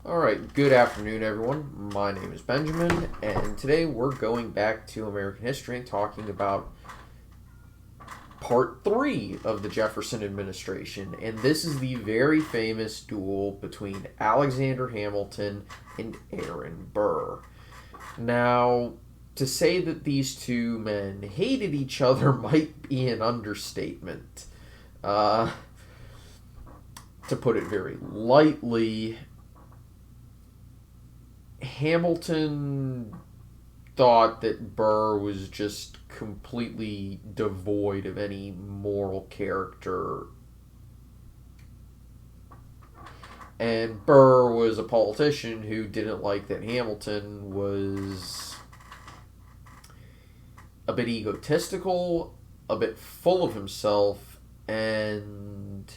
Alright, good afternoon, everyone. My name is Benjamin, and today we're going back to American history and talking about part 3 of the Jefferson administration. And this is the very famous duel between Alexander Hamilton and Aaron Burr. Now, to say that these two men hated each other might be an understatement. To put it very lightly, Hamilton thought that Burr was just completely devoid of any moral character. And Burr was a politician who didn't like that Hamilton was a bit egotistical, a bit full of himself, and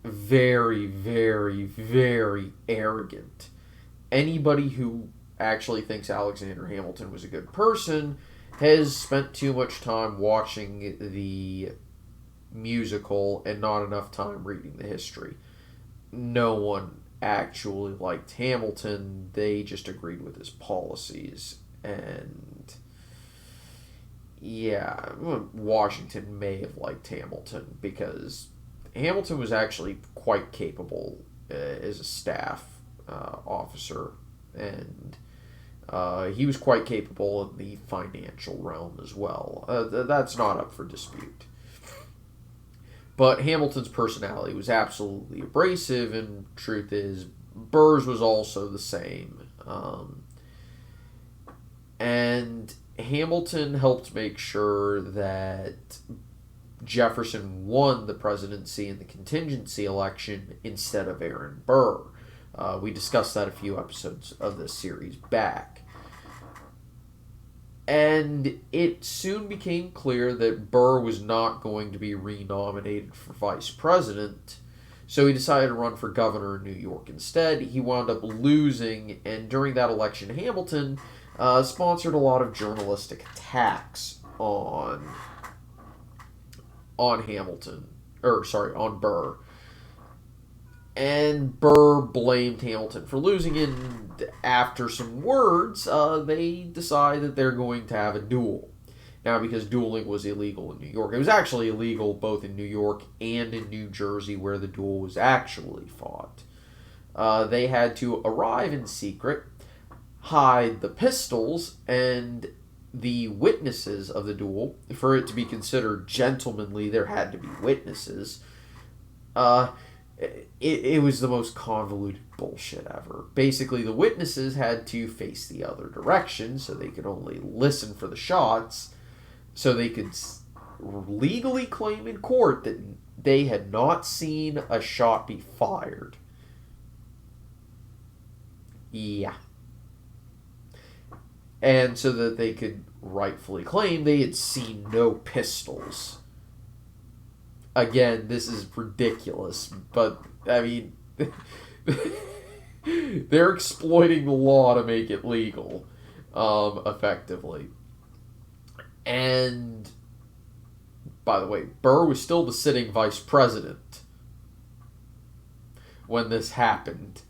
very, very, very arrogant. Anybody who actually thinks Alexander Hamilton was a good person has spent too much time watching the musical and not enough time reading the history. No one actually liked Hamilton. They just agreed with his policies. And yeah, Washington may have liked Hamilton because Hamilton was actually quite capable as a staff officer, and he was quite capable in the financial realm as well. That's not up for dispute. But Hamilton's personality was absolutely abrasive, and truth is, Burr's was also the same. And Hamilton helped make sure that Jefferson won the presidency in the contingency election instead of Aaron Burr. We discussed that a few episodes of this series back. And it soon became clear that Burr was not going to be renominated for vice president, so he decided to run for governor in New York instead. He wound up losing, and during that election, Hamilton sponsored a lot of journalistic attacks on Burr. And Burr blamed Hamilton for losing, and after some words, they decide that they're going to have a duel. Now, because dueling was illegal in New York, it was actually illegal both in New York and in New Jersey, where the duel was actually fought. They had to arrive in secret, hide the pistols, and the witnesses of the duel. For it to be considered gentlemanly, there had to be witnesses. It was the most convoluted bullshit ever. Basically, the witnesses had to face the other direction, so they could only listen for the shots, so they could legally claim in court that they had not seen a shot be fired. Yeah. And so that they could rightfully claim they had seen no pistols. Again, this is ridiculous, but, I mean, they're exploiting the law to make it legal, effectively. And, by the way, Burr was still the sitting vice president when this happened.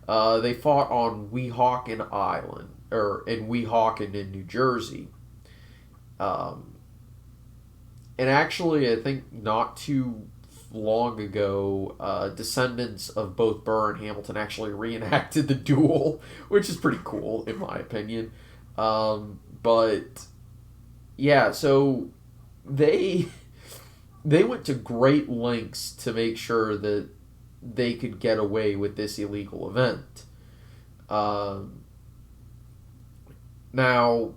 They fought on Weehawken Island, or in Weehawken in New Jersey. And actually, I think not too long ago, descendants of both Burr and Hamilton actually reenacted the duel, which is pretty cool, in my opinion. But, yeah, so they went to great lengths to make sure that they could get away with this illegal event. Now,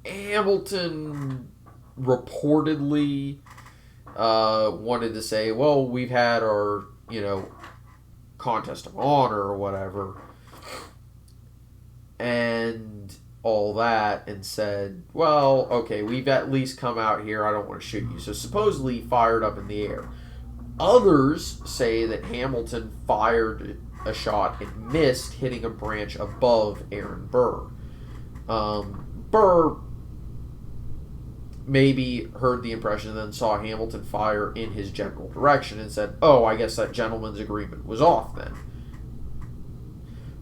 Hamilton reportedly wanted to say, well, we've had our, contest of honor or whatever, and all that, and said, well, okay, we've at least come out here, I don't want to shoot you. So supposedly fired up in the air. Others say that Hamilton fired a shot and missed, hitting a branch above Aaron Burr. Burr maybe heard the impression and then saw Hamilton fire in his general direction and said, oh, I guess that gentleman's agreement was off then.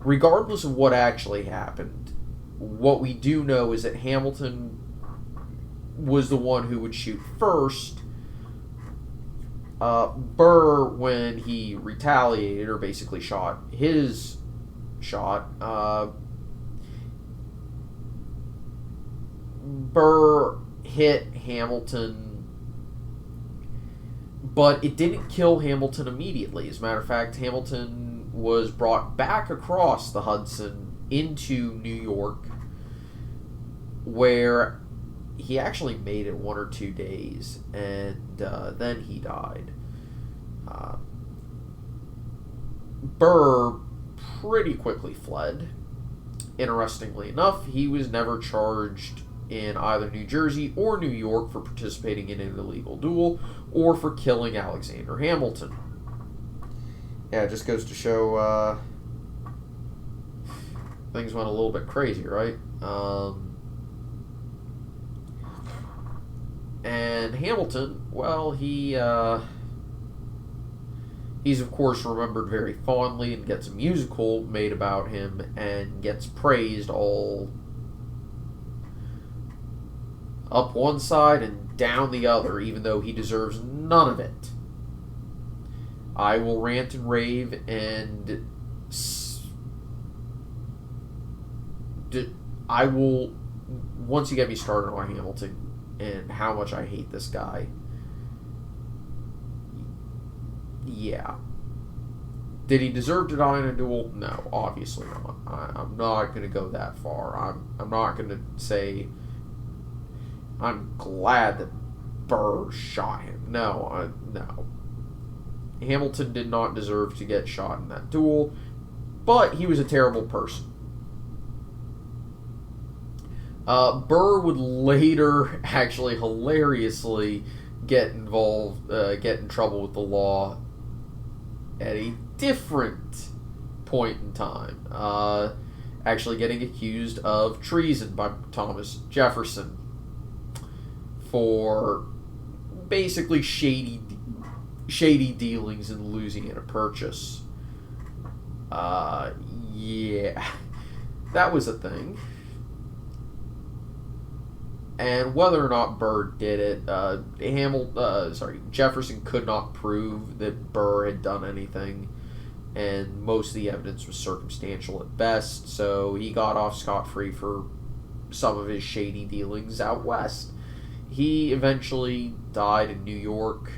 regardless of what actually happened, what we do know is that Hamilton was the one who would shoot first. Burr, when he retaliated or basically shot his shot, Burr hit Hamilton, but it didn't kill Hamilton immediately. As a matter of fact, Hamilton was brought back across the Hudson into New York, where he actually made it 1 or 2 days, and then he died. Burr pretty quickly fled. Interestingly enough, he was never charged in either New Jersey or New York for participating in an illegal duel or for killing Alexander Hamilton. Yeah, it just goes to show things went a little bit crazy, right? And Hamilton, well, he's of course remembered very fondly and gets a musical made about him and gets praised all up one side and down the other, even though he deserves none of it. I will rant and rave, and I will, once you get me started on Hamilton and how much I hate this guy, yeah. Did he deserve to die in a duel? No, obviously not. I'm not going to go that far. I'm not going to say I'm glad that Burr shot him. No. Hamilton did not deserve to get shot in that duel, but he was a terrible person. Burr would later, actually hilariously, get in trouble with the law at a different point in time. Actually getting accused of treason by Thomas Jefferson for basically shady dealings in the Louisiana Purchase. Yeah, that was a thing. And whether or not Burr did it, Jefferson could not prove that Burr had done anything, and most of the evidence was circumstantial at best, so he got off scot-free for some of his shady dealings out west. He eventually died in New York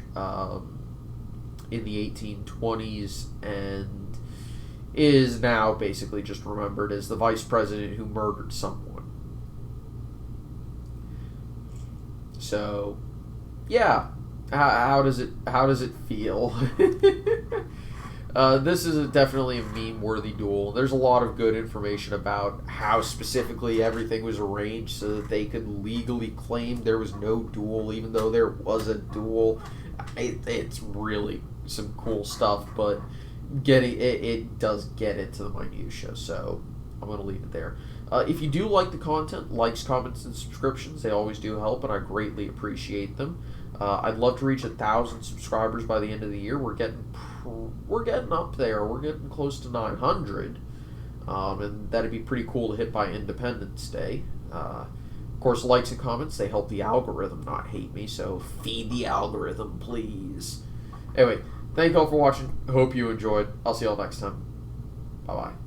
in the 1820s, and is now basically just remembered as the vice president who murdered someone. So, yeah, how does it feel? This is definitely a meme-worthy duel. There's a lot of good information about how specifically everything was arranged so that they could legally claim there was no duel, even though there was a duel. It's really some cool stuff, but it does get into the minutia. So I'm going to leave it there. If you do like the content, likes, comments, and subscriptions, they always do help, and I greatly appreciate them. I'd love to reach 1,000 subscribers by the end of the year. We're getting up there. We're getting close to 900, and that'd be pretty cool to hit by Independence Day. Of course, likes and comments, they help the algorithm not hate me, so feed the algorithm, please. Anyway, thank you all for watching. Hope you enjoyed. I'll see you all next time. Bye-bye.